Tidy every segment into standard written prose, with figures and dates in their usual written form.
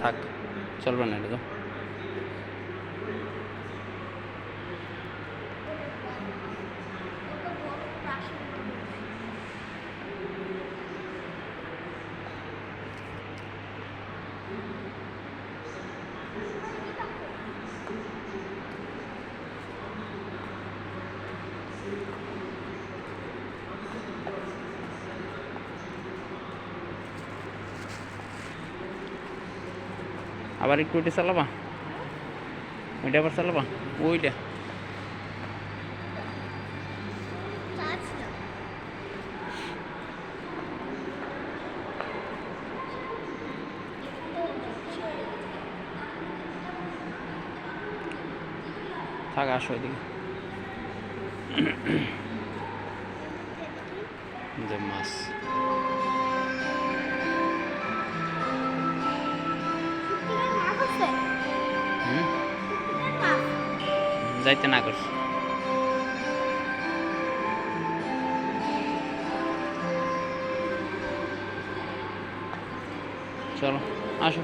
থাক, চলবে না এটা তো। আবার একটু ওইটা চালাবা, ওইটা আবার চালাবা, ওইটা থাক, আসো এদিকে। যে মাছ যাইতে না করছি। চলো আসো।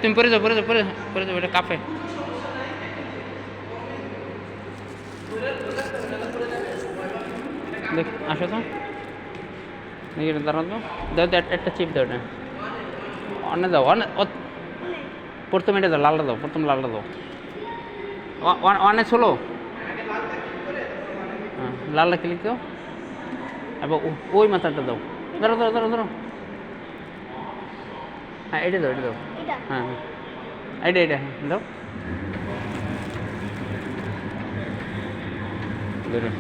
তুমি পরে যাও, পরে যাও, পরে যাও, এটা কাফে। দেখ আসো তো, দেখি এটা দাঁড়াও তো, দাও তো একটা চিপ দাও, এটা অন্য দাও, প্রথমে এটা দাও, লালটা দাও, প্রথম লালটা দাও, অনেক ছোলো, হ্যাঁ লালটা ক্লিক দাও, এবার ওই মাথাটা দাও, ধরো ধরো ধরো ধরো, হ্যাঁ এটা দাও, এটা দাও, হ্যাঁ হ্যাঁ এটা হ্যাঁ দাও, ধরো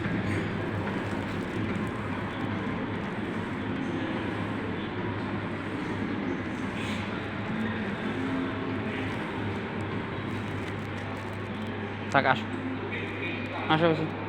থাক, আসো আসো আসো।